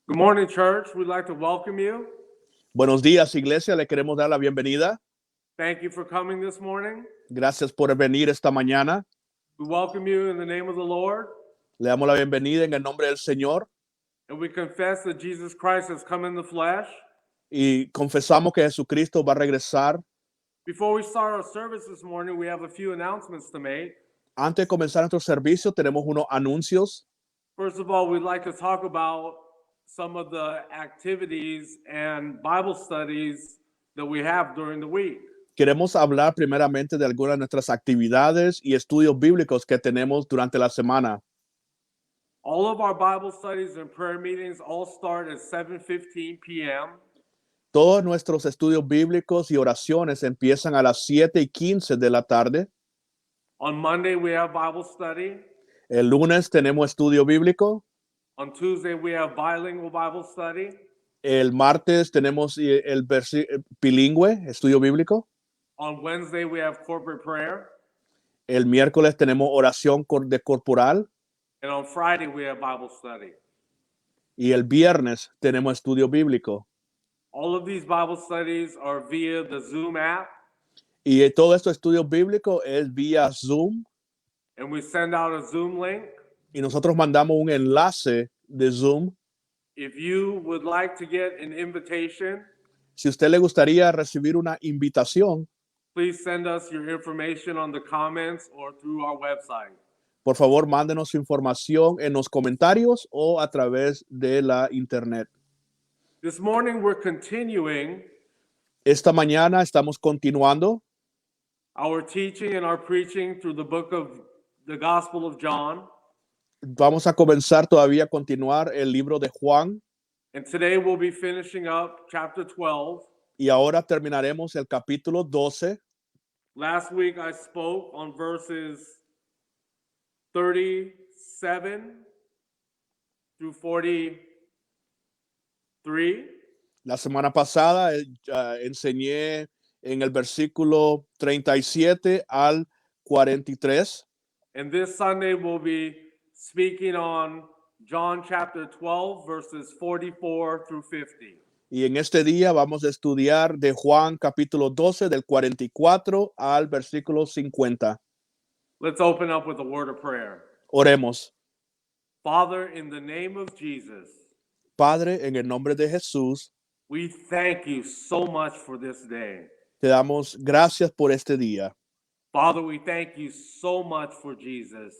Good morning, church. We'd like to welcome you. Buenos días, iglesia. Le queremos dar la bienvenida. Thank you for coming this morning. Gracias por venir esta mañana. We welcome you in the name of the Lord, Le damos la bienvenida en el nombre del Señor and we confess that Jesus Christ has come in the flesh. y confesamos que Jesucristo va a regresar. Before we start our service this morning, we have a few announcements to make. Antes de comenzar nuestro servicio, tenemos unos anuncios. First of all, we'd like to talk about some of the activities and Bible studies that we have during the week. Queremos hablar primeramente de algunas de nuestras actividades y estudios bíblicos que tenemos durante la semana. All of our Bible studies and prayer meetings all start at 7:15 p.m. Todos nuestros estudios bíblicos y oraciones empiezan a las 7:15 de la tarde. On Monday, we have Bible study. El lunes tenemos estudio bíblico. On Tuesday, we have bilingual Bible study. El martes tenemos el bilingüe, estudio bíblico. On Wednesday, we have corporate prayer. El miércoles tenemos oración de corporal. And on Friday, we have Bible study. Y el viernes tenemos estudio bíblico. All of these Bible studies are via the Zoom app. Y todo esto estudio bíblico es vía Zoom. And we send out a Zoom link. Y nosotros mandamos un enlace de Zoom. If you would like to get an invitation, Si a usted le gustaría recibir una invitación, please send us your information on the comments or through our website. por favor, mándenos su información en los comentarios o a través de la internet. This morning, we're continuing Esta mañana estamos continuando our teaching and our preaching through the book of the Gospel of John. Vamos a comenzar todavía a continuar el libro de Juan And today we'll be finishing up chapter 12. y ahora terminaremos el capítulo 12. Last week I spoke on verses 37 through 43. La semana pasada enseñé en el versículo 37 al 43. And this Sunday we'll be speaking on John chapter 12, verses 44 through 50. Y en este día vamos a estudiar de Juan capítulo 12 del 44 al versículo 50. Let's open up with a word of prayer. Oremos. Father, in the name of Jesus, Padre, en el nombre de Jesús, we thank you so much for this day. te damos gracias por este día. Father, we thank you so much for Jesus.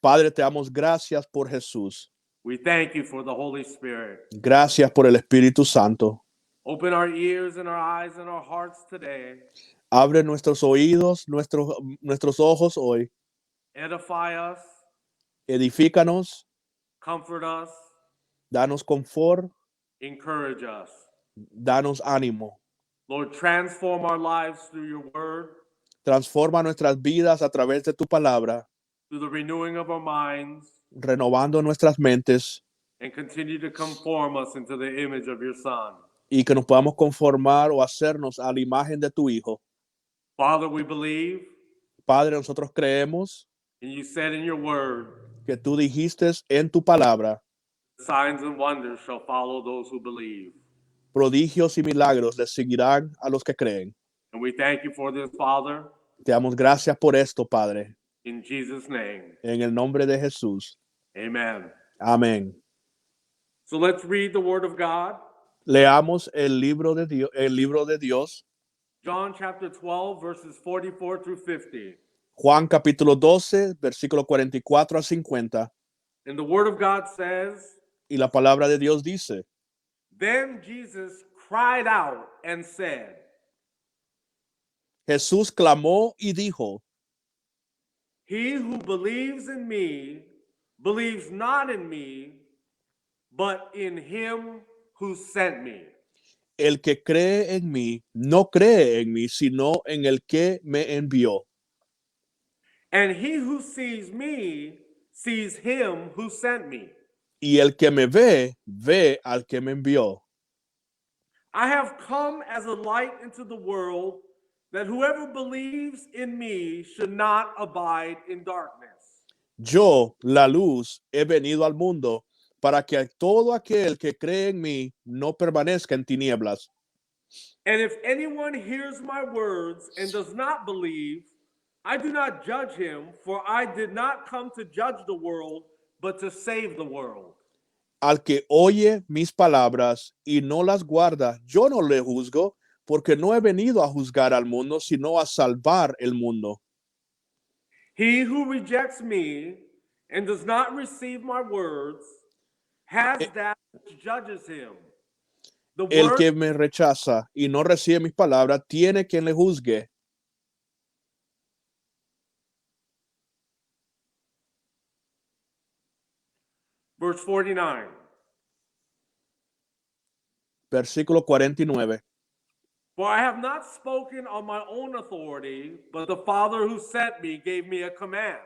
Padre, te damos gracias por Jesús. We thank you for the Holy Spirit. Gracias por el Espíritu Santo. Open our ears and our eyes and our hearts today. Abre nuestros oídos, nuestros ojos hoy. Edify us, Edifícanos, comfort us, danos confort, encourage us. danos ánimo. Lord, transform our lives through your word, Transforma nuestras vidas a través de tu palabra, through the renewing of our minds, renovando nuestras mentes and continue to conform us into the image of your Son. y que nos podamos conformar o hacernos a la imagen de tu Hijo. Father, we believe, Padre, nosotros creemos and you said in your word, que tú dijiste en tu palabra, signs and wonders shall follow those who believe. prodigios y milagros les seguirán a los que creen. And we thank you for this, Father, Te damos gracias por esto, Padre, in Jesus' name. en el nombre de Jesús. Amen. Amén. So let's read the word of God. Leamos el libro de Dios, John chapter 12, verses 44 through 50. Juan capítulo 12, versículo 44 a 50. And the word of God says, Y la palabra de Dios dice, then Jesus cried out and said, Jesús clamó y dijo, he who believes in me believes not in me, but in him who sent me. el que cree en mí, no cree en mí, sino en el que me envió. And he who sees me sees him who sent me. Y el que me ve, ve al que me envió. I have come as a light into the world, that whoever believes in me should not abide in darkness. Yo, la luz, he venido al mundo para que todo aquel que cree en mí no permanezca en tinieblas. And if anyone hears my words and does not believe, I do not judge him, for I did not come to judge the world, but to save the world. Al que oye mis palabras y no las guarda, yo no le juzgo, porque no he venido a juzgar al mundo, sino a salvar el mundo. He who rejects me and does not receive my words has that which judges him. The El word, que me rechaza y no recibe mis palabras, tiene quien le juzgue. verse 49. Versículo 49. For I have not spoken on my own authority, but the Father who sent me gave me a command.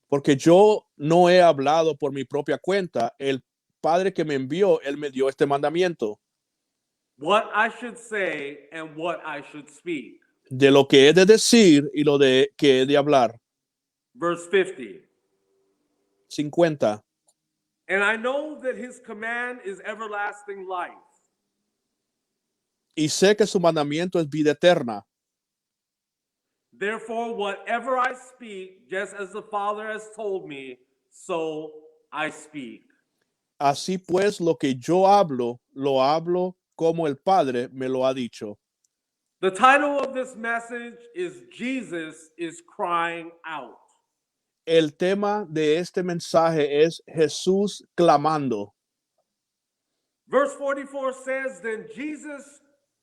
Porque yo no he hablado por mi propia cuenta. El Padre que me envió, él me dio este mandamiento. What I should say and what I should speak. De lo que he de decir y lo de que he de hablar. Verse 50. 50. And I know that his command is everlasting life. Y sé que su mandamiento es vida eterna. Therefore, whatever I speak, just as the Father has told me, so I speak. Así pues, lo que yo hablo, lo hablo como el Padre me lo ha dicho. The title of this message is Jesus is Crying Out. El tema de este mensaje es Jesús clamando. Verse 44 says, Then Jesus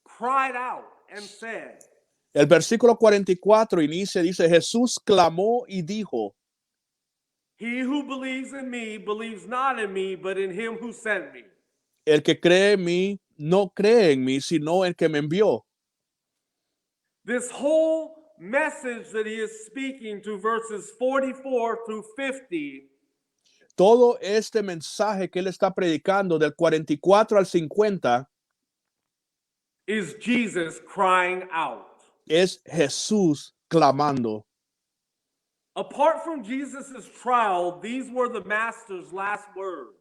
cried out and said, El versículo 44 inicia, dice, Jesús clamó y dijo, He who believes in me believes not in me, but in him who sent me. el que cree en mí, no cree en mí, sino el que me envió. This whole message that he is speaking to verses 44 through 50 Todo este mensaje que él está predicando del 44 al 50 is Jesus crying out. es Jesús clamando. Apart from Jesus' trial, these were the master's last words.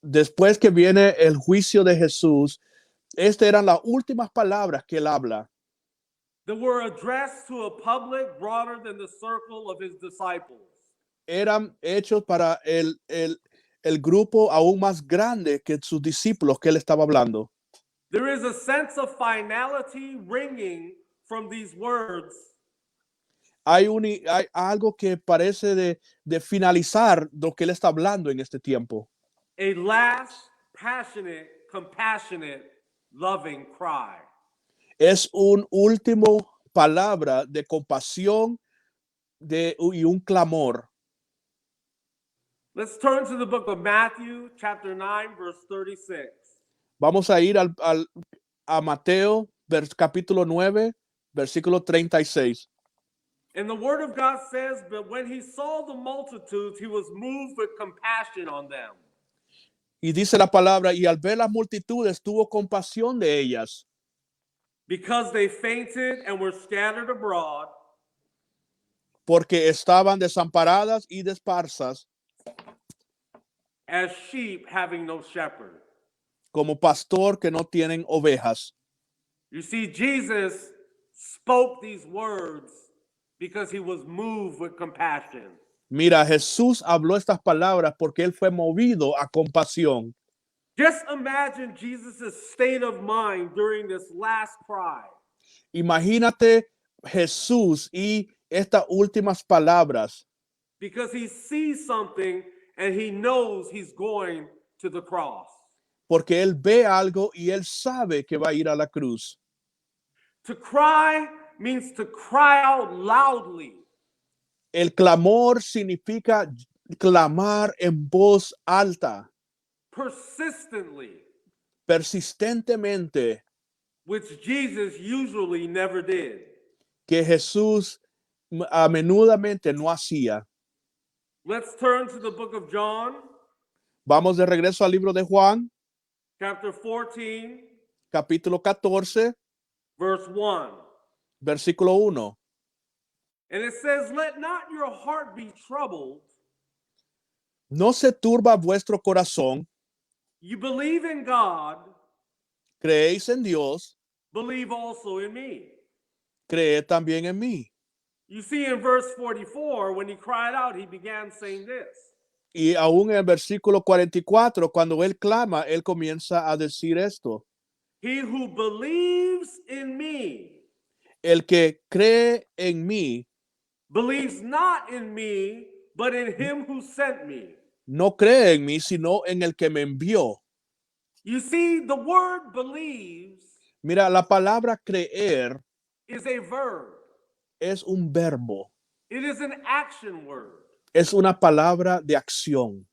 Después que viene el juicio de Jesús, estas eran las últimas palabras que él habla. That were addressed to a public broader than the circle of his disciples. Eran hechos para el grupo aún más grande que sus discípulos que él estaba hablando. There is a sense of finality ringing from these words. Hay algo que parece de finalizar lo que él está hablando en este tiempo. A last, passionate, compassionate, loving cry. Es un último palabra de compasión y un clamor. Let's turn to the book of Matthew, chapter 9, verse 36. Vamos a ir a Mateo, capítulo 9, versículo 36. And the word of God says, But when he saw the multitudes, he was moved with compassion on them. Y dice la palabra, y al ver las multitudes tuvo compasión de ellas, Because they fainted and were scattered abroad, porque estaban desamparadas y dispersas as sheep having no shepherd. como pastor que no tienen ovejas. You see, Jesus spoke these words because he was moved with compassion. Mira, Jesús habló estas palabras porque él fue movido a compasión. Just imagine Jesus' state of mind during this last cry. Imagínate Jesús y estas últimas palabras, Because he sees something and he knows he's going to the cross. porque él ve algo y él sabe que va a ir a la cruz. To cry means to cry out loudly. El clamor significa clamar en voz alta, Persistently, persistentemente, which Jesus usually never did. que Jesús a menudamente no hacía. Let's turn to the book of John, Vamos de regreso al libro de Juan, chapter 14, capítulo 14, verse 1. versículo 1. And it says, Let not your heart be troubled. No se turba vuestro corazón, You believe in God, creéis en Dios, believe also in me. creed también en mí. You see in verse 44, when he cried out, he began saying this. Y aún en el versículo 44, cuando él clama, él comienza a decir esto. He who believes in me El que cree en mí, believes not in me, but in him who sent me. no cree en mí, sino en el que me envió. You see, the word believes Mira, la palabra creer is a verb. es un verbo, It is an action word. es una palabra de acción.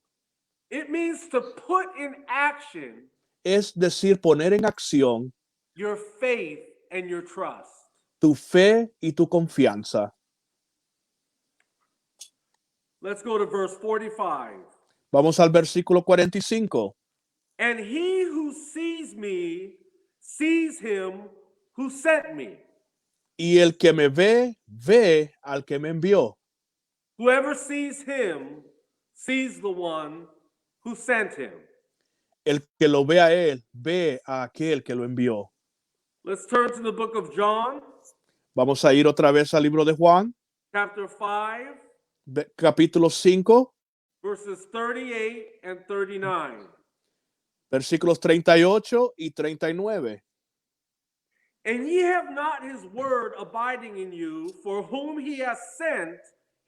It means to put in action Es decir, poner en acción your faith and your trust. tu fe y tu confianza. Let's go to verse 45. Vamos al versículo 45. And he who sees me sees him who sent me. Y el que me ve, ve al que me envió. Whoever sees him sees the one who sent him. El que lo ve a él, ve a aquel que lo envió. Let's turn to the book of John, Vamos a ir otra vez al libro de Juan, chapter 5, capítulo 5, verses 38 and 39. versículos 38 y 39. And ye have not his word abiding in you, for whom he has sent,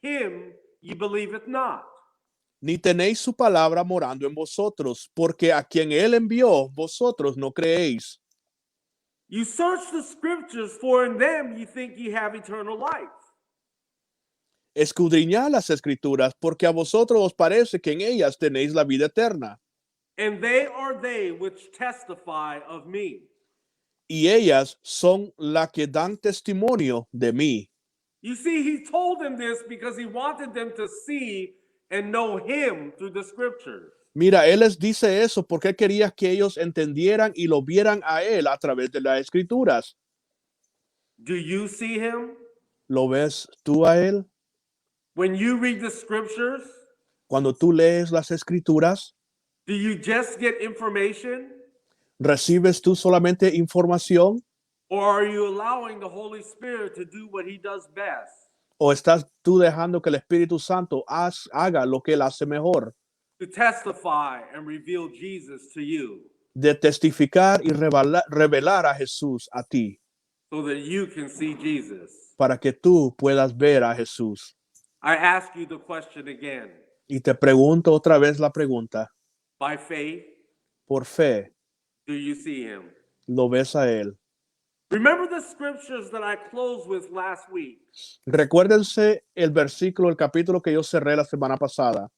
him ye believeth not. Ni tenéis su palabra morando en vosotros, porque a quien él envió, vosotros no creéis. You search the scriptures, for in them ye think ye have eternal life. Escudriñad las escrituras, porque a vosotros os parece que en ellas tenéis la vida eterna. And they are they which testify of me. Y ellas son las que dan testimonio de mí. You see, he told them this because he wanted them to see and know him through the scriptures. Mira, él les dice eso porque él quería que ellos entendieran y lo vieran a él a través de las escrituras. Do you see him? ¿Lo ves tú a él? When you read the scriptures, Cuando tú lees las escrituras, do you just get information? ¿recibes tú solamente información Or are you allowing the Holy Spirit to do what he does best? o estás tú dejando que el Espíritu Santo haga lo que él hace mejor? To testify and reveal Jesus to you De testificar y revelar a Jesús a ti, so that you can see Jesus. para que tú puedas ver a Jesús. I ask you the question again. Y te pregunto otra vez la pregunta, By faith, por fe, do you see him? ¿lo ves a él? Remember the scriptures that I closed with last week. Recuérdense el versículo, el capítulo que yo cerré la semana pasada.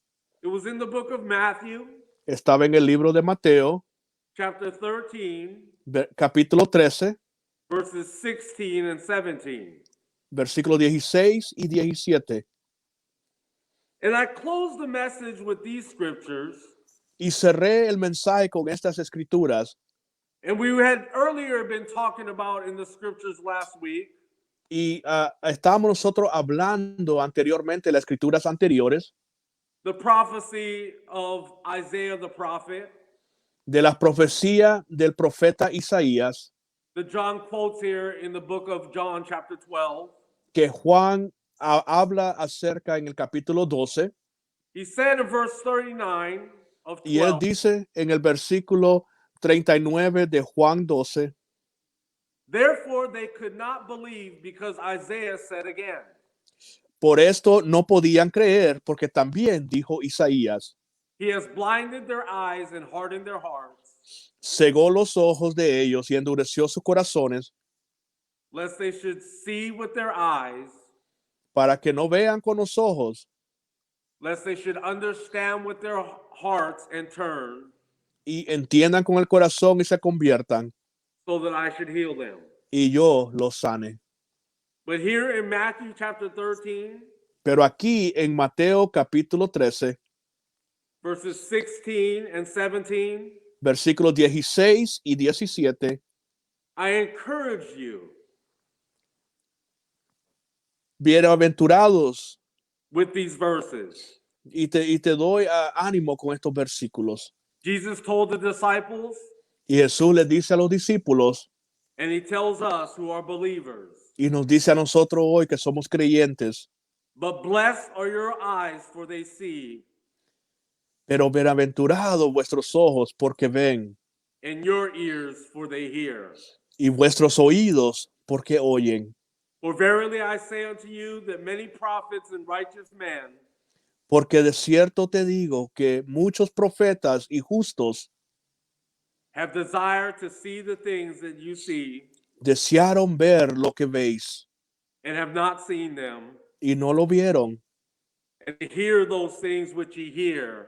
It was in the book of Matthew, Estaba en el libro de Mateo, chapter 13, capítulo 13, verses 16 and 17. versículos 16 y 17. And I closed the message with these scriptures. Y cerré el mensaje con estas escrituras. And we had earlier been talking about in the scriptures last week Y estábamos nosotros hablando anteriormente, las escrituras anteriores, the prophecy of Isaiah the prophet de la profecía del profeta Isaías, that John quotes here in the book of John chapter 12. que Juan habla acerca en el capítulo 12. He said in verse 39 of 12, Y él dice en el versículo 39 de Juan 12, therefore they could not believe because Isaiah said again, por esto no podían creer, porque también dijo Isaías, he has blinded their eyes and hardened their hearts, cegó los ojos de ellos y endureció sus corazones, lest they should see with their eyes, para que no vean con los ojos lest they should understand with their hearts and turn, y entiendan con el corazón y se conviertan, so that I should heal them. y yo los sane. But here in Matthew chapter 13, Pero aquí en Mateo capítulo 13, verses 16 and 17, versículos 16 y 17, I encourage you bienaventurados with these verses. Y te doy ánimo con estos versículos. Jesus told the disciples, Y Jesús les dice a los discípulos and he tells us who are believers, y nos dice a nosotros hoy que somos creyentes, but blessed are your eyes, for they see, pero bienaventurados vuestros ojos porque ven and your ears, for they hear. y vuestros oídos porque oyen. For verily I say unto you that many prophets and righteous men Porque de cierto te digo que muchos profetas y justos have desired to see the things that you see, desearon ver lo que veis and have not seen them, y no lo vieron, and to hear those things which ye hear,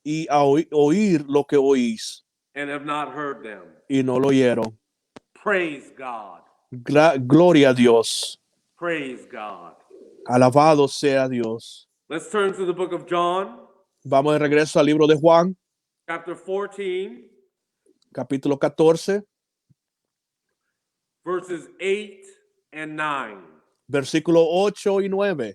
y a oír lo que oís and have not heard them. y no lo oyeron. Praise God. Gloria a Dios. Praise God. Alabado sea Dios. Let's turn to the book of John, Vamos de regreso al libro de Juan, chapter 14, capítulo 14, verses 8 and 9. versículo 8 y 9.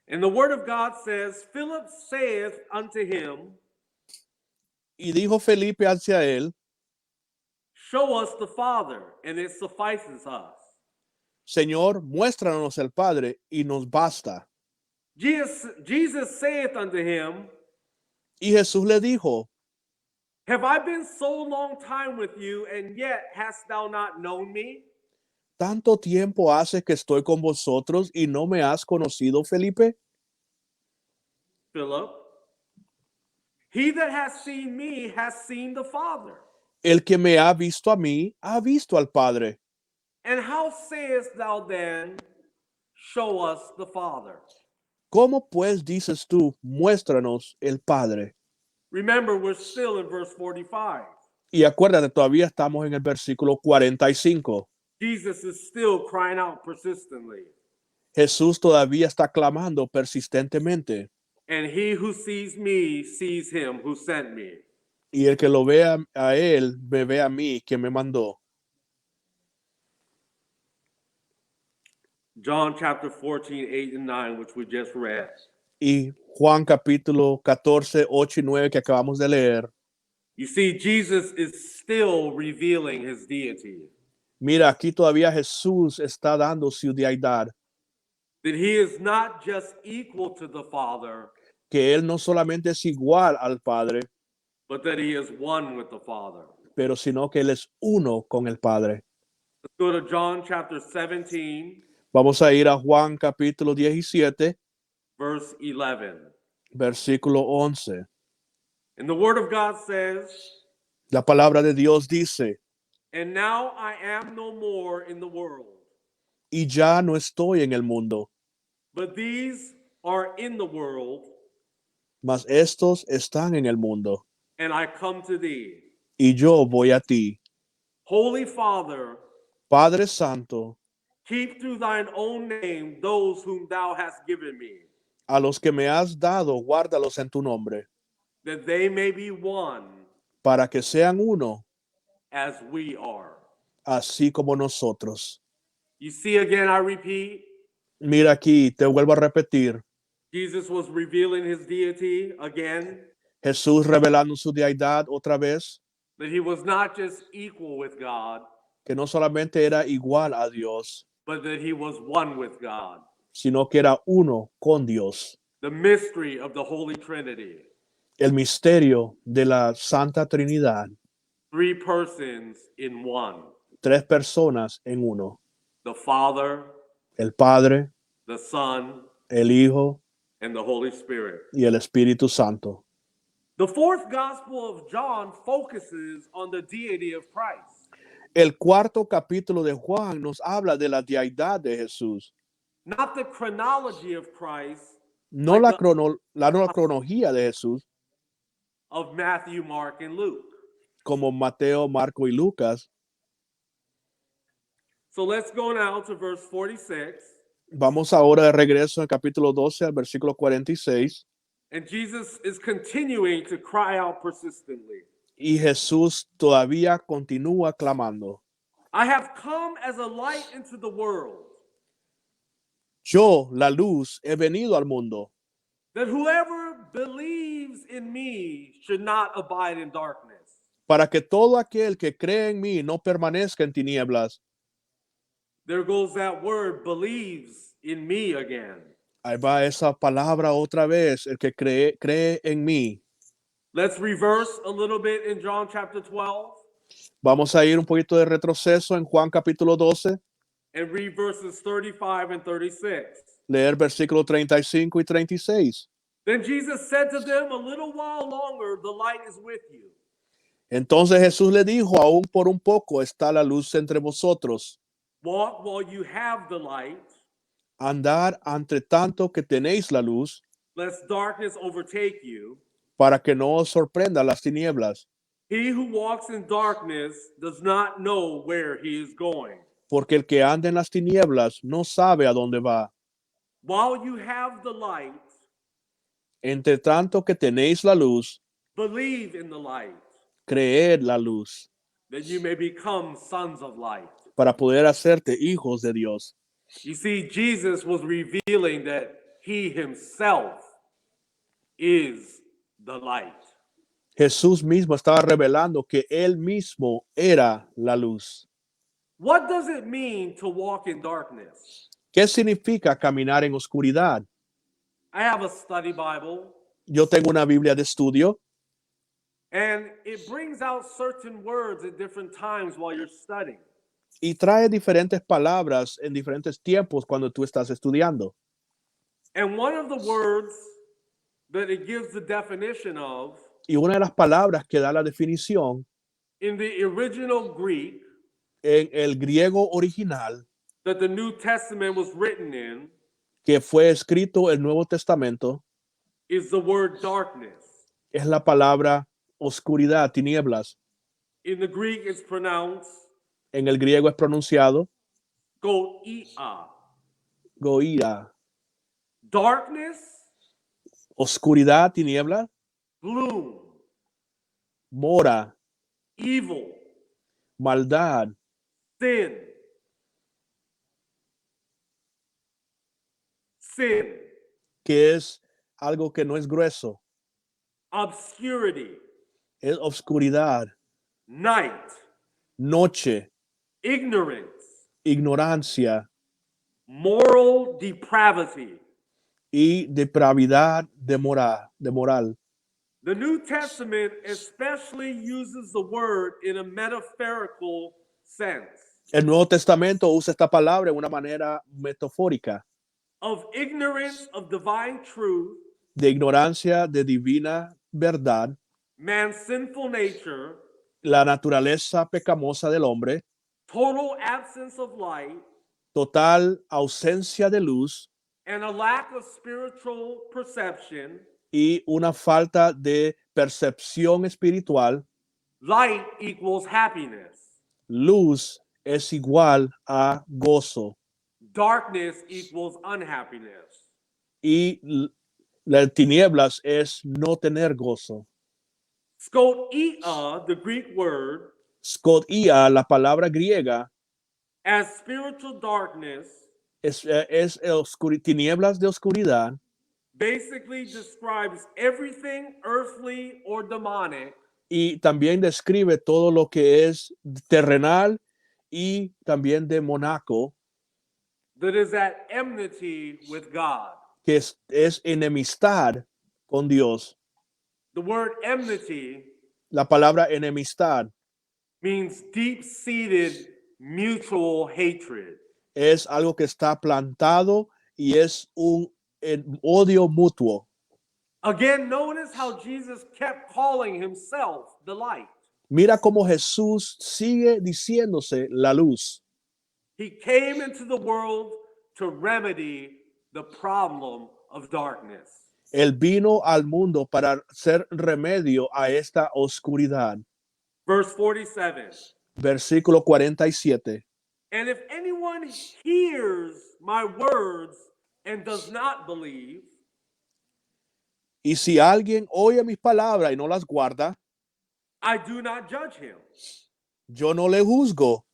And the word of God says, Philip saith unto him, Y dijo Felipe hacia él, show us the Father, and it suffices us. Señor, muéstranos el Padre y nos basta. Jesus saith unto him, Y Jesús le dijo, have I been so long time with you, and yet hast thou not known me? ¿tanto tiempo hace que estoy con vosotros y no me has conocido, Felipe? Philip, he that has seen me has seen the Father. El que me ha visto a mí, ha visto al Padre. And how sayest thou then, show us the Father? ¿Cómo pues dices tú, muéstranos el Padre? Remember, we're still in verse 45. Y acuérdate, todavía estamos en el versículo 45. Jesus is still crying out persistently. Jesús todavía está clamando persistentemente. And he who sees me sees him who sent me. Y el que lo vea a él, me ve a mí que me mandó. John chapter 14, 8 and 9, which we just read. Y Juan capítulo 14, 8 y 9 que acabamos de leer. You see, Jesus is still revealing his deity. Mira, aquí todavía Jesús está dando su deidad. That he is not just equal to the Father, Que él no solamente es igual al Padre, but that he is one with the Father. pero sino que él es uno con el Padre. Let's go to John chapter 17, Vamos a ir a Juan capítulo 17, verse 11. versículo 11. And the word of God says, La palabra de Dios dice, and now I am no more in the world, y ya no estoy en el mundo, but these are in the world, mas estos están en el mundo, and I come to thee. y yo voy a ti. Holy Father, Padre Santo, keep through thine own name those whom thou hast given me, a los que me has dado, guárdalos en tu nombre, that they may be one para que sean uno, as we are. así como nosotros. You see, again, I repeat, Mira aquí, te vuelvo a repetir, Jesus was revealing his deity again, Jesús revelando su deidad otra vez, that he was not just equal with God, que no solamente era igual a Dios, but that he was one with God. sino que era uno con Dios. The mystery of the Holy Trinity. El misterio de la Santa Trinidad, Three persons in one. tres personas en uno, The Father, el Padre, the Son, el Hijo and the Holy Spirit. y el Espíritu Santo. The fourth Gospel of John focuses on the deity of Christ. El cuarto capítulo de Juan nos habla de la deidad de Jesús, Not the chronology of Christ no la cronología de Jesús, of Matthew, Mark, and Luke. como Mateo, Marco y Lucas. So let's go now to verse 46. Vamos ahora de regreso al capítulo 12 al versículo 46. And Jesus is continuing to cry out persistently. Y Jesús todavía continúa clamando. I have come as a light into the world, Yo, la luz, he venido al mundo, that whoever believes in me should not abide in darkness. para que todo aquel que cree en mí no permanezca en tinieblas. There goes that word, believes in me again. Ahí va esa palabra otra vez, el que cree en mí. Let's reverse a little bit in John chapter 12 Vamos a ir un poquito de retroceso en Juan capítulo 12, and read verses 35 and 36. leer versículos 35 y 36. Then Jesus said to them, a little while longer, the light is with you. Entonces Jesús le dijo, aún por un poco está la luz entre vosotros. Walk while you have the light, Andar entre tanto que tenéis la luz, lest darkness overtake you. para que no os sorprenda las tinieblas, He who walks in darkness does not know where he is going. porque el que anda en las tinieblas no sabe a dónde va. While you have the light, Entre tanto que tenéis la luz, believe in the light, creed la luz, that you may become sons of light. para poder hacerte hijos de Dios. You see, Jesus was revealing that he himself is the light. Jesús mismo estaba revelando que él mismo era la luz. What does it mean to walk in darkness? ¿Qué significa caminar en oscuridad? I have a study Bible, Yo tengo una Biblia de estudio and it brings out certain words at different times while you're studying. y trae diferentes palabras en diferentes tiempos cuando tú estás estudiando. And one of the words that it gives the definition of Y una de las palabras que da la definición in the original Greek en el griego original that the New Testament was written in que fue escrito el Nuevo Testamento is the word darkness. es la palabra oscuridad, tinieblas. In the Greek, it's pronounced En el griego es pronunciado goia. goía. Darkness, Oscuridad, tiniebla, gloom, mora, evil, maldad, sin. Sin, que es algo que no es grueso, obscurity, es oscuridad, night, noche, ignorance, ignorancia moral depravity. y depravidad de moral. The New Testament especially uses the word in a metaphorical sense El Nuevo Testamento usa esta palabra de una manera metafórica, of ignorance of divine truth, de ignorancia de divina verdad, man's sinful nature, la naturaleza pecamosa del hombre, total absence of light, total ausencia de luz and a lack of spiritual perception. y una falta de percepción espiritual. Light equals happiness. Luz es igual a gozo Darkness equals unhappiness. y las tinieblas es no tener gozo. Skotia, the Greek word, Scotia, la palabra griega, as spiritual darkness, es tinieblas de oscuridad, basically describes everything earthly or demonic y también describe todo lo que es terrenal y también demonaco, that is at enmity with God. que es enemistad con Dios. The word enmity La palabra enemistad means deep-seated mutual hatred. es algo que está plantado y es un odio mutuo. Again, notice how Jesus kept calling himself the light. Mira cómo Jesús sigue diciéndose la luz. He came into the world to remedy the problem of darkness. Él vino al mundo para hacer remedio a esta oscuridad. Verse 47. Versículo 47. And if anyone hears my words and does not believe, Y si alguien oye mis palabras y no las guarda, I do not judge him. yo no le juzgo.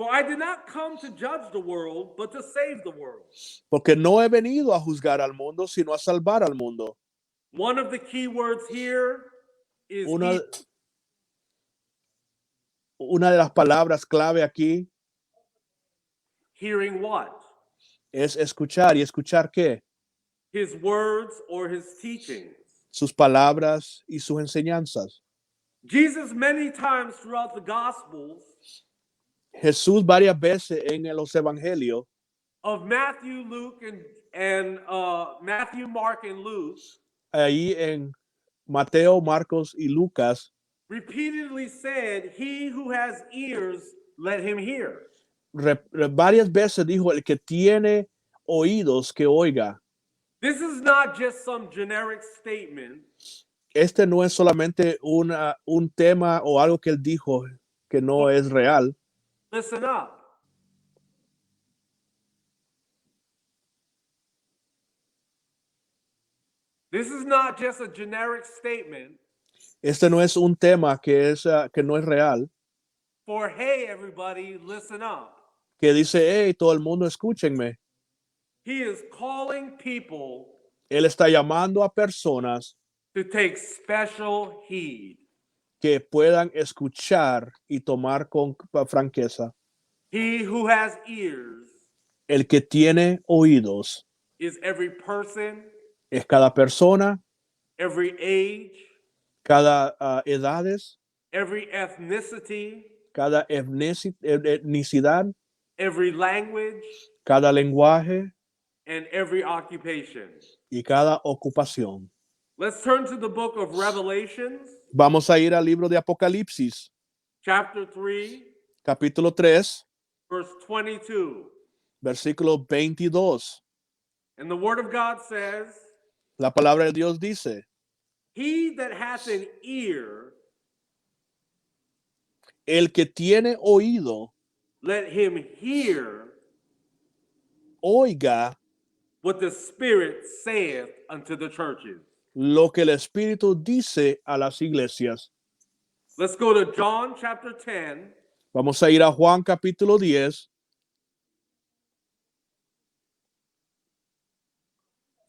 For I did not come to judge the world, but to save the world. Porque no he venido a juzgar al mundo, sino a salvar al mundo. One of the key words here is Una, una de las palabras clave aquí hearing what? es escuchar. ¿Y escuchar qué? His words or his teachings. Sus palabras y sus enseñanzas. Jesus many times throughout the Gospels Jesús varias veces en los evangelios of Matthew, Luke, and Matthew, Mark, and Luke ahí en Mateo, Marcos y Lucas repeatedly said, "He who has ears, let him hear." varias veces dijo el que tiene oídos que oiga. This is not just some generic statement. Este no es solamente un tema o algo que él dijo que no es real. Listen up. This is not just a generic statement Este no es un tema que no es real, for, hey, everybody, listen up. que dice, hey, todo el mundo escúchenme. He is calling people Él está llamando a personas to take special heed. que puedan escuchar y tomar con franqueza. He who has ears El que tiene oídos is every person, es cada persona, every age, cada edades, every ethnicity, cada etnicidad, every language, cada lenguaje and every occupation. y cada ocupación. Let's turn to the book of Revelations, Vamos a ir al libro de Apocalipsis, chapter 3, capítulo 3, verse 22. versículo 22. And the word of God says, La palabra de Dios dice, "He that hath an ear, el que tiene oído, let him hear oiga what the Spirit saith unto the churches." lo que el Espíritu dice a las iglesias. Let's go to John chapter 10, Vamos a ir a Juan capítulo 10,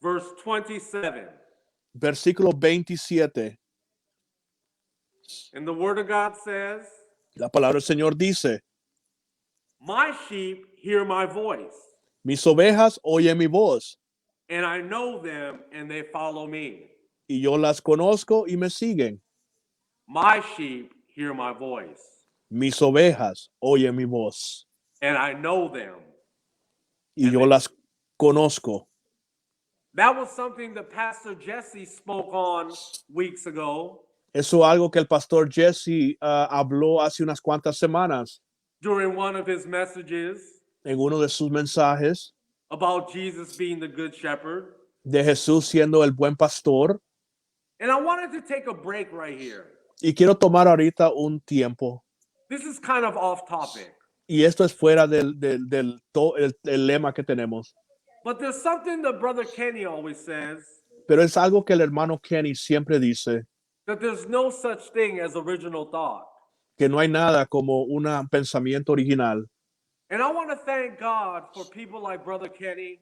verse 27. versículo 27. And the word of God says, La palabra del Señor dice, "My sheep hear my voice, mis ovejas oyen mi voz, and I know them, and they follow me. y yo las conozco y me siguen. My sheep hear my voice, Mis ovejas oyen mi voz, and I know them." y yo las conozco. That was something that Pastor Jesse spoke on weeks ago Eso es algo que el pastor Jesse habló hace unas cuantas semanas during one of his messages en uno de sus mensajes about Jesus being the good shepherd. de Jesús siendo el buen pastor. And I wanted to take a break right here. Y quiero tomar ahorita un tiempo. This is kind of off topic, Y esto es fuera del el lema que tenemos. but there's something that Brother Kenny always says, Pero es algo que el hermano Kenny siempre dice, that there's no such thing as original thought. que no hay nada como un pensamiento original. And I want to thank God for people like Brother Kenny,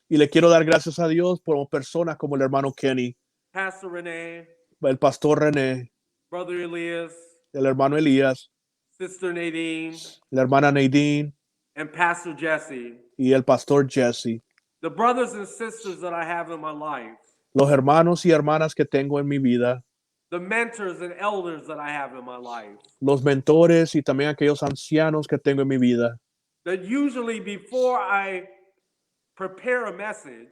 Y le quiero dar gracias a Dios por personas como el hermano Kenny, Pastor Renee, el pastor René, Brother Elias, el hermano Elías, Sister Nadine, la hermana Nadine and Pastor Jesse, y el pastor Jesse. the brothers and sisters that I have in my life, Los hermanos y hermanas que tengo en mi vida, the mentors and elders that I have in my life, los mentores y también aquellos ancianos que tengo en mi vida, that usually before I prepare a message,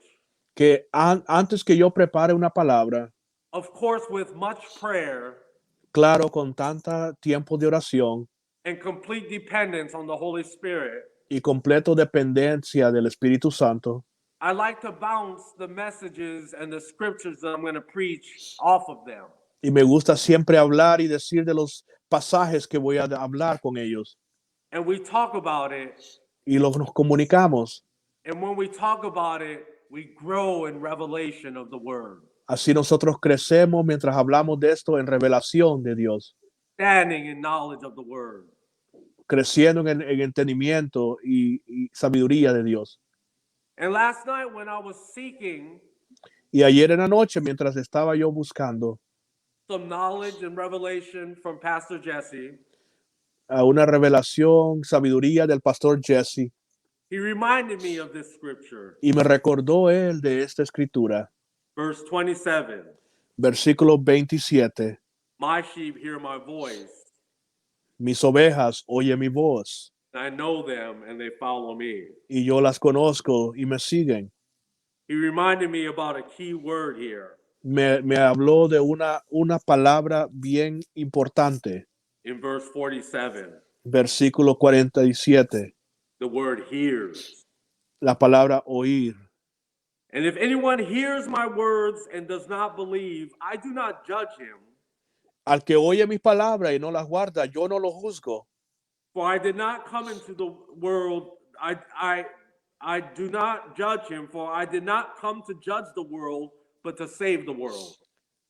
que antes que yo prepare una palabra, of course with much prayer claro, con tanta tiempo de oración and complete dependence on the Holy Spirit, y completo dependencia del Espíritu Santo, I like to bounce the messages and the scriptures that I'm going to preach off of them. y me gusta siempre hablar y decir de los pasajes que voy a hablar con ellos, And we talk about it. y nos comunicamos. And when we talk about it, we grow in revelation of the word, Así nosotros crecemos mientras hablamos de esto en revelación de Dios, standing in knowledge of the word. creciendo en entendimiento y sabiduría de Dios. And last night when I was seeking Y ayer en la noche, mientras estaba yo buscando some knowledge and revelation from Pastor Jesse, una revelación, sabiduría del pastor Jesse, he reminded me of this scripture, y me recordó él de esta escritura, verse 27. versículo 27. My sheep hear my voice, Mis ovejas oyen mi voz, and I know them, and they follow me. y yo las conozco y me siguen. He reminded me about a key word here Me habló de una palabra bien importante, in verse 47, versículo 47, the word hears. la palabra oír. And if anyone hears my words and does not believe, I do not judge him, Al que oye mis palabras y no las guarda, yo no lo juzgo, for I did not come into the world. I do not judge him, for I did not come to judge the world, but to save the world.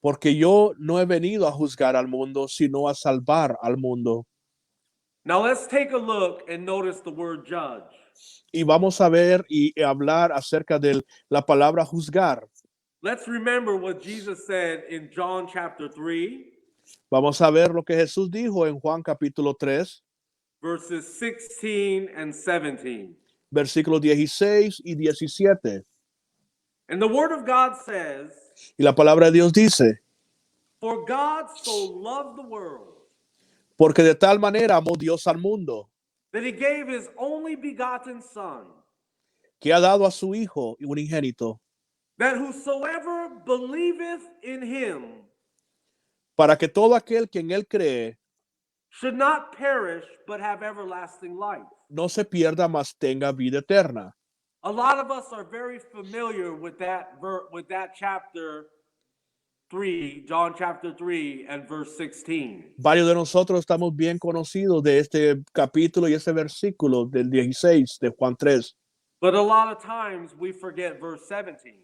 porque yo no he venido a juzgar al mundo, sino a salvar al mundo. Now let's take a look and notice the word judge. Y vamos a ver y hablar acerca de la palabra juzgar. Let's remember what Jesus said in John chapter 3, Vamos a ver lo que Jesús dijo en Juan capítulo 3, verses 16 and 17. versículos 16 y 17. And the word of God says, Y la palabra de Dios dice, for God so loved the world porque de tal manera amó Dios al mundo, that he gave his only begotten Son, que ha dado a su Hijo unigénito, that whosoever believeth in him para que todo aquel que en él cree should not perish but have everlasting life. no se pierda, mas tenga vida eterna. A lot of us are very familiar with that chapter 3, John chapter 3 and verse 16. Varios de nosotros estamos bien conocidos de este capítulo y este versículo del 16 de Juan 3. But a lot of times we forget verse 17,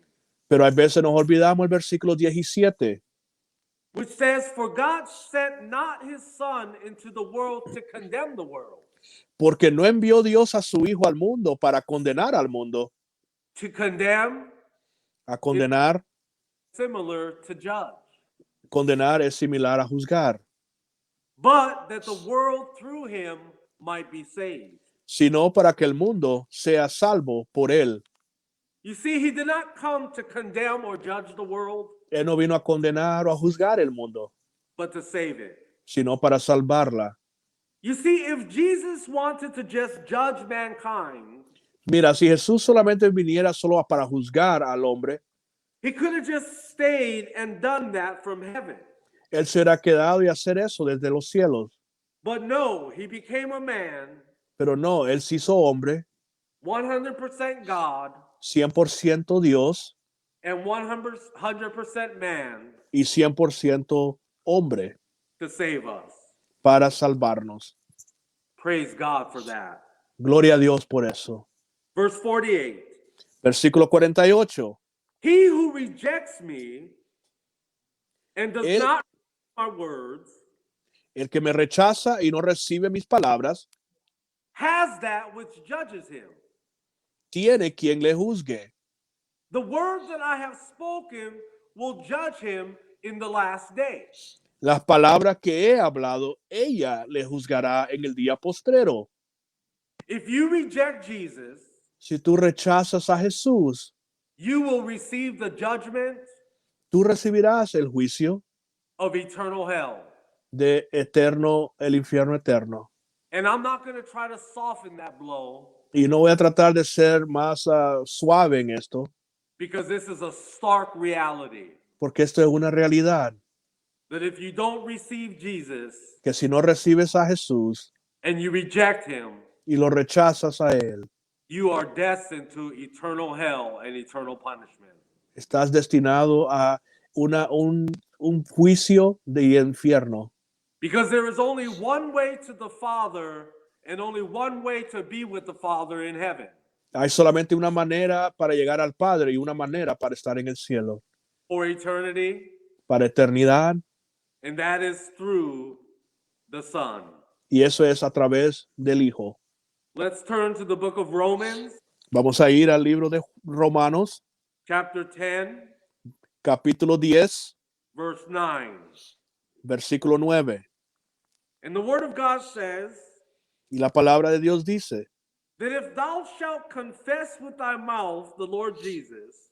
Pero a veces nos olvidamos el versículo 17, which says, for God sent not his Son into the world to condemn the world, porque no envió Dios a su Hijo al mundo para condenar al mundo. to condemn, A condenar, similar to judge, condenar es similar a juzgar, but that the world through him might be saved. sino para que el mundo sea salvo por él. You see, he did not come to condemn or judge the world, Él no vino a condenar o a juzgar el mundo, but to save it. sino para salvarla. You see, if Jesus wanted to just judge mankind, Mira, si Jesús solamente viniera solo para juzgar al hombre, he could have just stayed and done that from heaven. él se hubiera quedado y hacer eso desde los cielos. But no, he became a man, Pero no, él se hizo hombre, 100% God 100% Dios and 100% man y 100% hombre to save us. para salvarnos. Praise God for that. Gloria a Dios por eso. Verse 48. Versículo 48. He who rejects me and does El- not my words El que me rechaza y no recibe mis palabras, has that which judges him. tiene quien le juzgue. The words that I have spoken will judge him in the last day. Las palabras que he hablado, ella le juzgará en el día postrero. If you reject Jesus, Si tú rechazas a Jesús, you will receive the judgment tú recibirás el juicio of eternal hell. de eterno, el infierno eterno. And I'm not going to try to soften that blow Y no voy a tratar de ser más suave en esto, because this is a stark reality. porque esto es una realidad, That if you don't receive Jesus que si no recibes a Jesús and you reject him, y lo rechazas a Él, you are destined to eternal hell and eternal punishment. estás destinado a un juicio de infierno. Because there is only one way to the Father and only one way to be with the Father in heaven. Hay solamente una manera para llegar al Padre y una manera para estar en el cielo, For eternity, para eternidad, and that is through the Son. y eso es a través del Hijo. Let's turn to the book of Romans, Vamos a ir al libro de Romanos, chapter 10, capítulo 10, verse 9. versículo 9. And the word of God says Y la palabra de Dios dice that if thou shalt confess with thy mouth the Lord Jesus,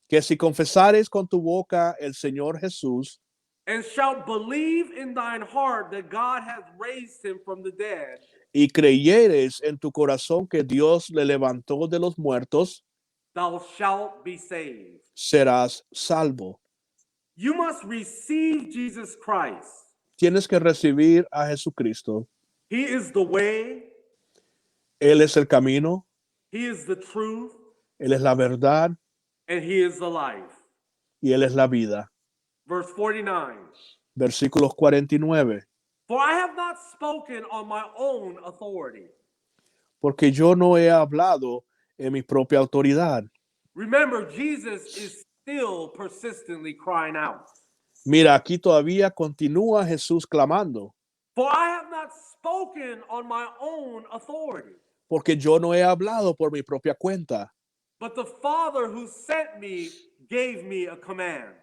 que si confesares con tu boca el Señor Jesús and shalt believe in thine heart that God hath raised him from the dead, y creyeres en tu corazón que Dios le levantó de los muertos, thou shalt be saved. serás salvo. You must receive Jesus Christ. Tienes que recibir a Jesucristo. He is the way, Él es el camino, he is the truth, Él es la verdad and he is the life. y Él es la vida. Verse 49. Versículos 49. For I have not spoken on my own authority. Porque yo no he hablado en mi propia autoridad. Remember, Jesus is still persistently crying out. Mira, aquí todavía continúa Jesús clamando. For I have not spoken on my own authority, Porque yo no he hablado por mi propia cuenta. but the Father who sent me gave me a command.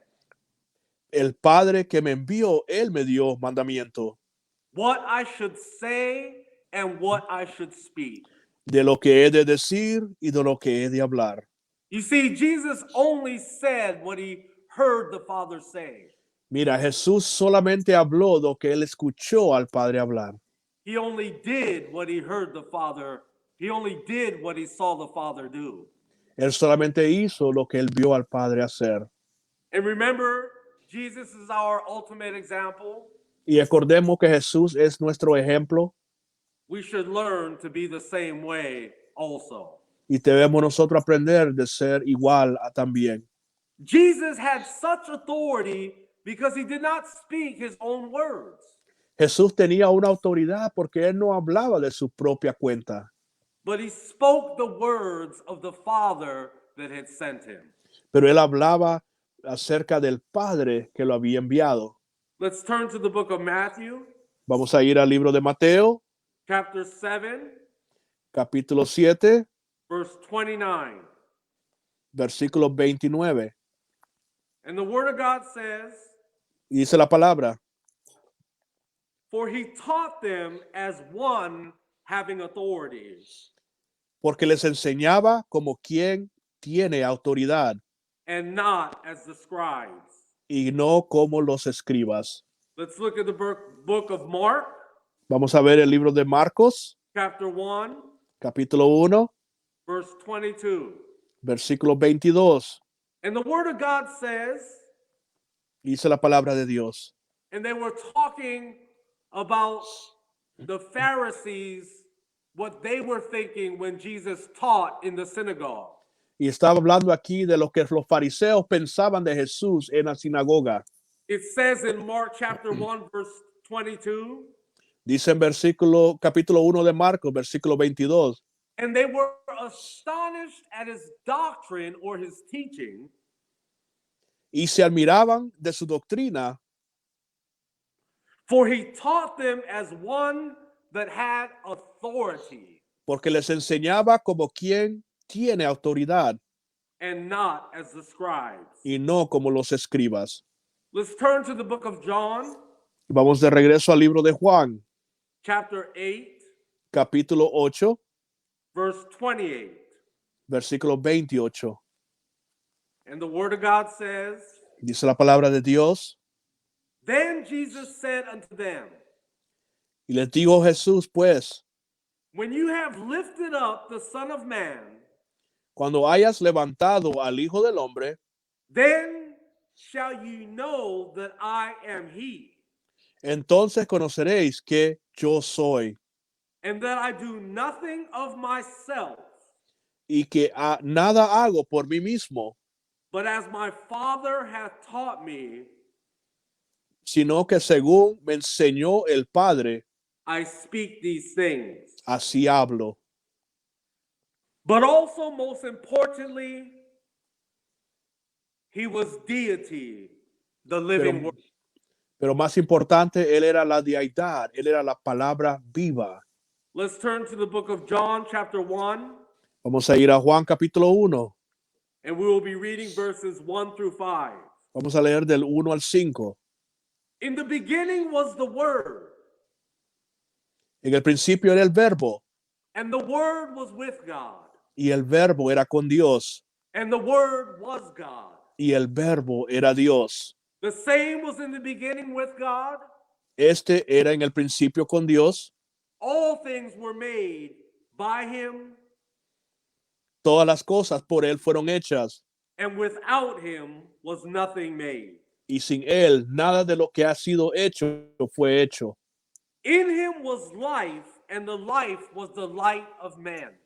El Padre que me envió, Él me dio mandamiento What I should say and what I should speak. de lo que he de decir y de lo que he de hablar. You see, Jesus only said what he heard the Father say. Mira, Jesús solamente habló lo que Él escuchó al Padre hablar. He only did what he heard the Father. He only did what he saw the Father do. Él solamente hizo lo que Él vio al Padre hacer. And remember, Jesus is our ultimate example. Y recordemos que Jesús es nuestro ejemplo We should learn to be the same way also. y debemos nosotros aprender de ser igual a también. Jesus had such authority because he did not speak his own words, Jesús tenía una autoridad porque Él no hablaba de su propia cuenta, but he spoke the words of the Father that had sent him. pero Él hablaba acerca del Padre que lo había enviado. Let's turn to the book of Matthew, Vamos a ir al libro de Mateo, chapter 7, capítulo 7, verse 29. versículo 29. And the word of God says, Y dice la palabra, for he taught them as one having authority, porque les enseñaba como quien tiene autoridad and not as the scribes. y no como los escribas. Let's look at the book of Mark, Vamos a ver el libro de Marcos, chapter 1, capítulo 1, verse 22. versículo 22. And the word of God says, Dice la palabra de Dios. and they were talking about the Pharisees, what they were thinking when Jesus taught in the synagogue. Y estaba hablando aquí de lo que los fariseos pensaban de Jesús en la sinagoga. It says in Mark chapter 1, verse 22, Dice en versículo, capítulo 1 de Marcos, versículo 22. and they were astonished at his doctrine or his teaching, Y se admiraban de su doctrina, for he taught them as one that had authority porque les enseñaba como quien tiene autoridad and not as the scribes. y no como los escribas. Let's turn to the book of John, Vamos de regreso al libro de Juan, chapter 8, capítulo 8, verse 28. versículo 28. And the word of God says, Dice la palabra de Dios. then Jesus said unto them, Y les dijo Jesús, pues, when you have lifted up the Son of Man, cuando hayas levantado al Hijo del Hombre, then shall you know that I am he, entonces conoceréis que yo soy and that I do nothing of myself, y que nada hago por mí mismo, but as my Father hath taught me, sino que según me enseñó el Padre, I speak these things. así hablo. But also, most importantly, he was deity, the living word. Pero más importante, él era la deidad, él era la palabra viva. Let's turn to the book of John, chapter 1, Vamos a ir a Juan capítulo 1. and we will be reading verses 1 through 5. Vamos a leer del 1 al 5. In the beginning was the Word, En el principio era el verbo, and the Word was with God, y el verbo era con Dios, and the Word was God. y el verbo era Dios. The same was in the beginning with God. Este era en el principio con Dios. All things were made by him, Todas las cosas por él fueron hechas, and without him was nothing made. y sin él nada de lo que ha sido hecho fue hecho. In him was life, and the life was the light of man.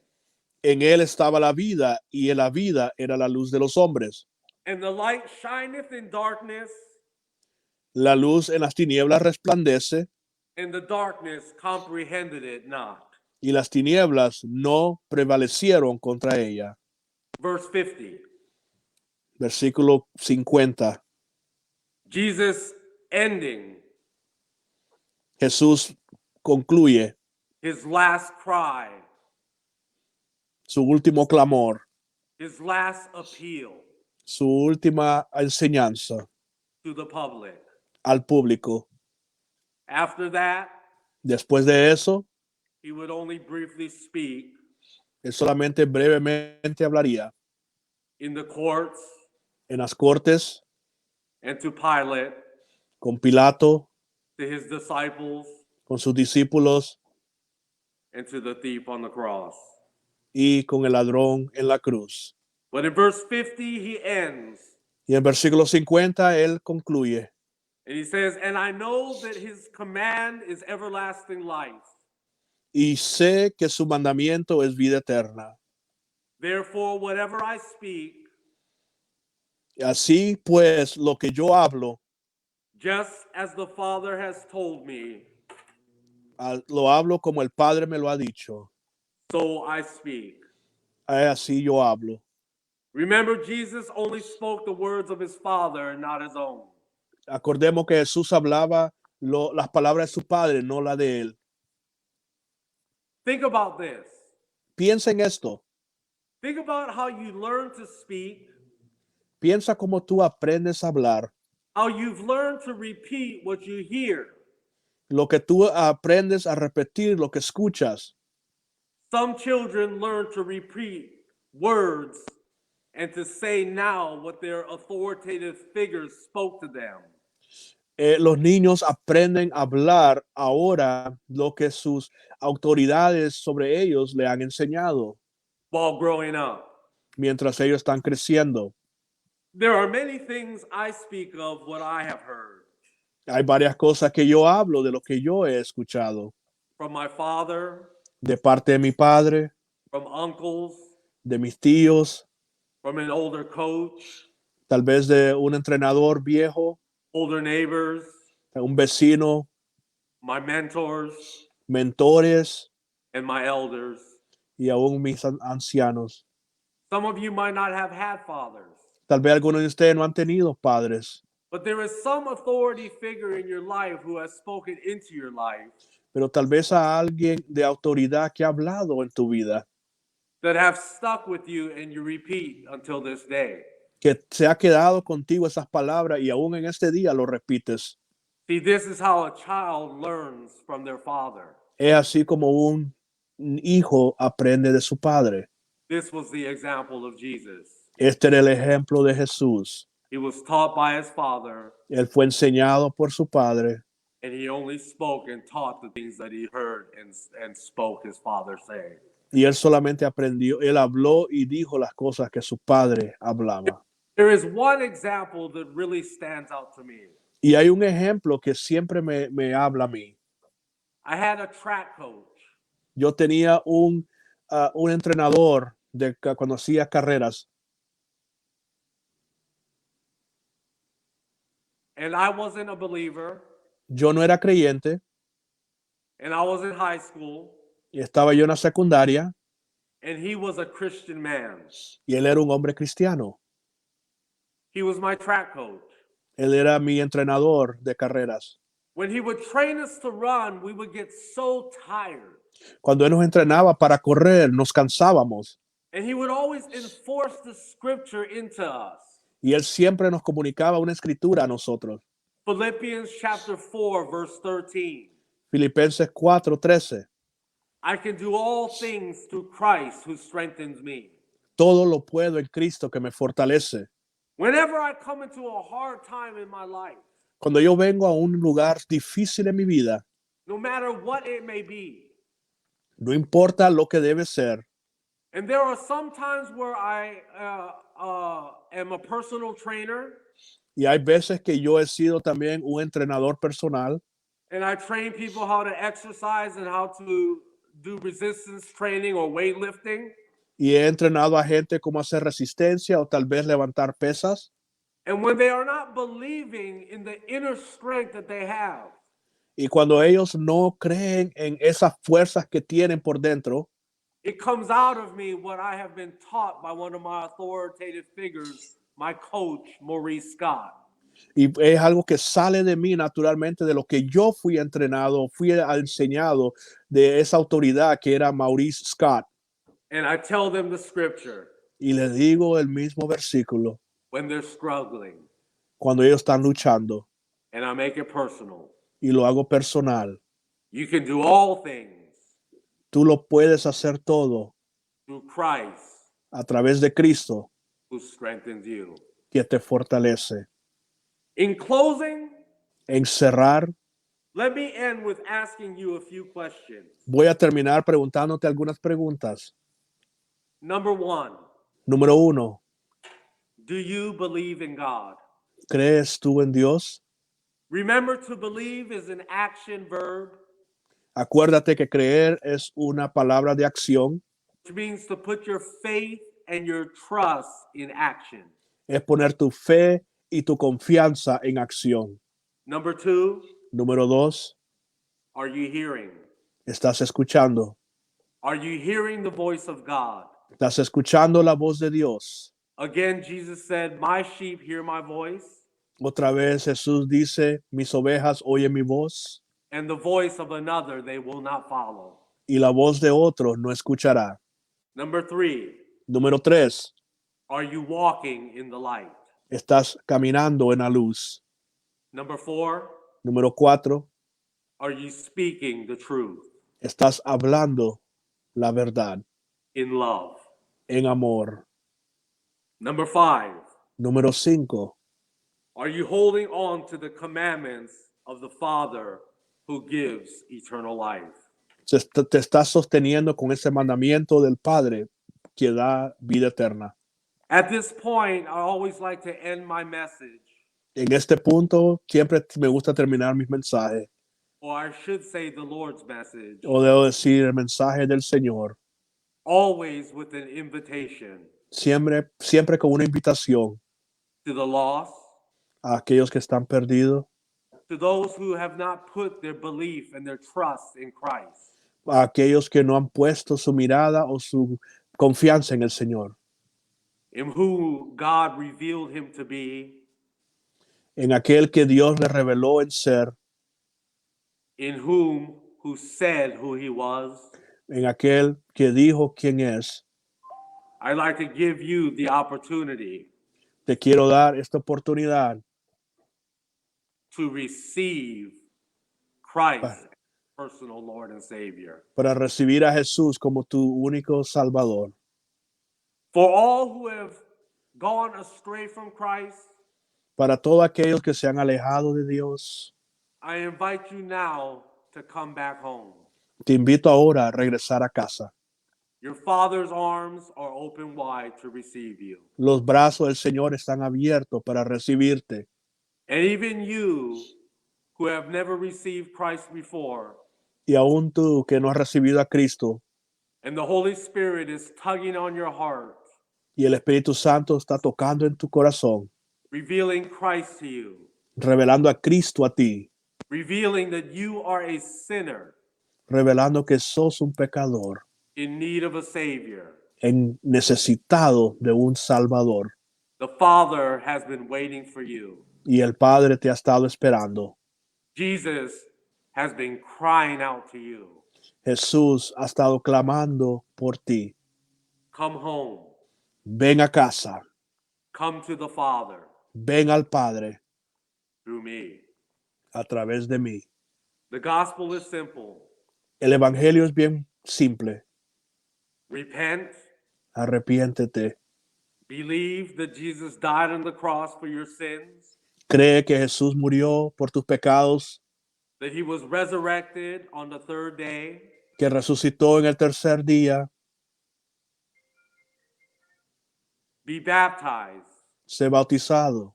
En él estaba la vida, y la vida era la luz de los hombres. And the light shineth in darkness, La luz en las tinieblas resplandece, and the darkness comprehended it not. y las tinieblas no prevalecieron contra ella. Verse 50. Versículo 50. Jesus ending Jesús concluye his last cry, su último clamor, his last appeal su última enseñanza to the public. al público. After that, Después de eso, he would only briefly speak él solamente brevemente hablaría in the courts en las cortes and to Pilate, con Pilato, to his disciples, con sus discípulos and to the thief on the cross. y con el ladrón en la cruz. But in verse 50, he ends, Y en versículo 50 él concluye, and he says, "And I know that his command is everlasting life. y sé que su mandamiento es vida eterna. Therefore, whatever I speak, Así pues, lo que yo hablo, just as the Father has told me, lo hablo como el Padre me lo ha dicho. so I speak." Así yo hablo. Remember, Jesus only spoke the words of his Father and not his own. Acordemos que Jesús hablaba las palabras de su Padre, no la de él. Think about this. Piensa en esto. Think about how you learn to speak, Piensa cómo tú aprendes a hablar, how you've learned to repeat what you hear. lo que tú aprendes a repetir, lo que escuchas. Some children learn to repeat words and to say now what their authoritative figures spoke to them. Los niños aprenden a hablar ahora lo que sus autoridades sobre ellos le han enseñado While growing up, mientras ellos están creciendo. there are many things I speak of what I have heard Hay varias cosas que yo hablo de lo que yo he escuchado from my father, de parte de mi padre, from uncles, de mis tíos, from an older coach, tal vez de un entrenador viejo, older neighbors, un vecino, my mentors, mentores and my elders. y aún mis ancianos. Some of you might not have had fathers, Tal vez algunos de ustedes no han tenido padres, but there is some authority figure in your life who has spoken into your life pero tal vez a alguien de autoridad que ha hablado en tu vida, that have stuck with you and you repeat until this day. que se ha quedado contigo esas palabras y aún en este día lo repites. See, this is how a child learns from their father. Es así como un hijo aprende de su padre. This was the example of Jesus. Este era el ejemplo de Jesús. He was taught by his father, Él fue enseñado por su padre and he only spoke and taught the things that he heard and spoke his father say. y él solamente aprendió, él habló y dijo las cosas que su padre hablaba. There is one example that really stands out to me. Y hay un ejemplo que siempre me habla a mí. I had a track coach. Yo tenía un entrenador cuando hacía carreras And I wasn't a believer, yo no era creyente and I was in high school, y estaba yo en la secundaria and he was a Christian man. y él era un hombre cristiano. He was my track coach. Él era mi entrenador de carreras. When he would train us to run, we would get so tired. Cuando Él nos entrenaba para correr, nos cansábamos. And he would always enforce the scripture into us. Y Él siempre nos comunicaba una escritura a nosotros. Philippians chapter 4, verse 13. Filipenses 4:13. I can do all things through Christ who strengthens me. Todo lo puedo en Cristo que me fortalece. Whenever I come into a hard time in my life, Cuando yo vengo a un lugar difícil en mi vida, no matter what it may be, no importa lo que debe ser, and there are some times where I am a personal trainer y hay veces que yo he sido también un entrenador personal and I train people how to exercise and how to do resistance training or weightlifting. y he entrenado a gente cómo hacer resistencia o tal vez levantar pesas. And when they are not believing in the inner strength that they have, Y cuando ellos no creen en esas fuerzas que tienen por dentro, it comes out of me what I have been taught by one of my authoritative figures, my coach, Maurice Scott. y es algo que sale de mí naturalmente de lo que yo fui entrenado, fui enseñado de esa autoridad que era Maurice Scott. And I tell them the scripture Y les digo el mismo versículo when they're struggling, cuando ellos están luchando, and I make it personal. y lo hago personal. You can do all things Tú lo puedes hacer todo through Christ a través de Cristo who strengthens you. que te fortalece. In closing, En cerrar, let me end with asking you a few questions. voy a terminar preguntándote algunas preguntas. Number one, Número 1, do you believe in God? ¿crees tú en Dios? Remember, to believe is an action verb, Acuérdate que creer es una palabra de acción, which means to put your faith and your trust in action. es poner tu fe y tu confianza en acción. Number two, Número 2, are you hearing? ¿estás escuchando? Are you hearing the voice of God? ¿Estás escuchando la voz de Dios? Again, Jesus said, my sheep hear my voice, Otra vez Jesús dice, mis ovejas oyen mi voz and the voice of another they will not follow. y la voz de otro no escuchará. Number three, Número 3, are you walking in the light? estás caminando en la luz. Number four, Número 4, are you speaking the truth estás hablando la verdad in love? en amor. Number five, Número 5, are you holding on to the commandments of the Father who gives eternal life? te estás sosteniendo con ese mandamiento del Padre que da vida eterna. At this point, I always like to end my message, En este punto siempre me gusta terminar mis mensajes, or I should say the Lord's message, o debo decir el mensaje del Señor, always with an invitation siempre con una invitación to the lost, a aquellos que están perdidos, to those who have not put their belief and their trust in Christ, a aquellos que no han puesto su mirada o su confianza en el Señor, in who God revealed him to be, en aquel que Dios le reveló en ser, in who said who he was. en aquel que dijo quién es. I'd like to give you the opportunity Te quiero dar esta oportunidad to receive Christ as personal Lord and Savior. para recibir a Jesús como tu único Salvador. For all who have gone astray from Christ, Para todos aquellos que se han alejado de Dios, I invite you now to come back home. te invito ahora a regresar a casa. Your Father's arms are open wide to receive you. Los brazos del Señor están abiertos para recibirte. And even you who have never received Christ before, Y aún tú que no has recibido a Cristo and the Holy Spirit is tugging on your heart, y el Espíritu Santo está tocando en tu corazón, revealing Christ to you, revelando a Cristo a ti, revealing that you are a sinner revelando que sos un pecador in need of a Savior. necesitado de un Salvador. The Father has been waiting for you. y el Padre te ha estado esperando. Jesus has been crying out to you. Jesús ha estado clamando por ti. Come home. Ven a casa, Come to the Father ven al Padre through me. a través de mí. The gospel is simple. El evangelio es bien simple. Repent. Arrepiéntete. Believe that Jesus died on the cross for your sins, Cree que Jesús murió por tus pecados, that he was resurrected on the third day, que resucitó en el tercer día. be baptized. Sé bautizado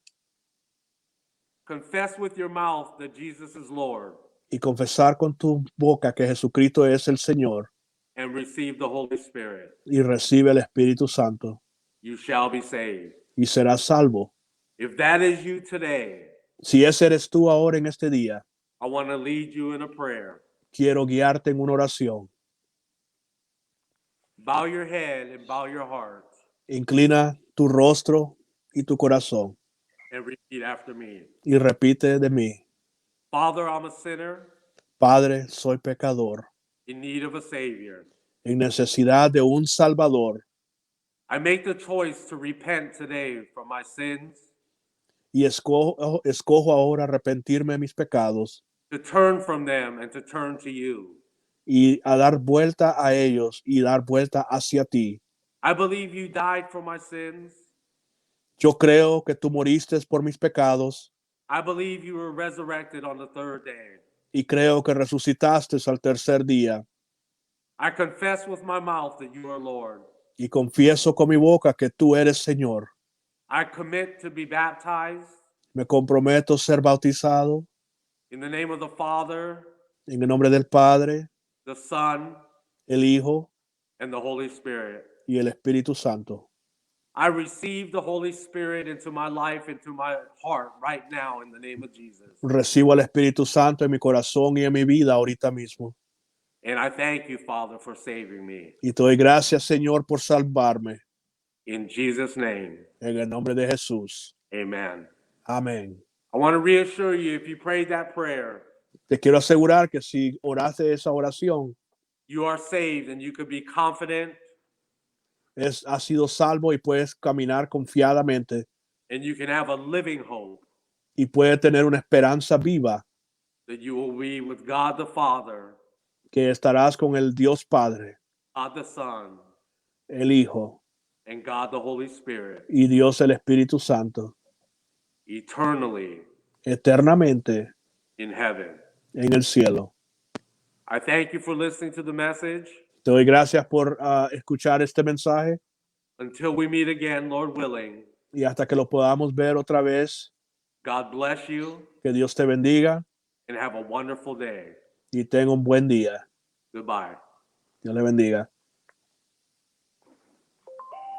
Confess with your mouth that Jesus is Lord y confesar con tu boca que Jesucristo es el Señor and receive the Holy Spirit. y recibe el Espíritu Santo You shall be saved. y serás salvo. If that is you today, Si ese eres tú ahora en este día, I want to lead you in a prayer. quiero guiarte en una oración. Bow your head and bow your heart Inclina tu rostro y tu corazón and repeat after me. y repite de mí. Father, I'm a sinner Padre, soy pecador, in need of a Savior. en necesidad de un Salvador, I make the choice to repent today from my sins, y escojo ahora arrepentirme de mis pecados to turn from them and to turn to you. y a dar vuelta a ellos y dar vuelta hacia ti. I believe you died for my sins. Yo creo que tú moriste por mis pecados I believe you were resurrected on the third day. y creo que resucitaste al tercer día. I confess with my mouth that you are Lord. Y confieso con mi boca que tú eres Señor. I commit to be baptized Me comprometo a ser bautizado in the name of the Father, en el nombre del Padre, the Son, el Hijo and the Holy Spirit. y el Espíritu Santo. I receive the Holy Spirit into my life, into my heart right now in the name of Jesus. Recibo al Espíritu Santo en mi corazón y en mi vida ahorita mismo. And I thank you, Father, for saving me. Y te doy gracias, Señor, por salvarme. In Jesus' name, En el nombre de Jesús. amen. Amén. I want to reassure you, if you prayed that prayer, Te quiero asegurar que si oraste esa oración, you are saved and you could be confident has sido salvo y puedes caminar confiadamente and you can have a living hope y puedes tener una esperanza viva that you will be with God the Father, que estarás con el Dios Padre, God the Son, el Hijo and God the Holy Spirit y Dios el Espíritu Santo eternally eternamente in heaven. en el cielo. I thank you for listening to the message. Te doy gracias por escuchar este mensaje Until we meet again, Lord willing, y hasta que lo podamos ver otra vez, God bless you que Dios te bendiga and have a wonderful day. y tenga un buen día. Goodbye. Dios le bendiga.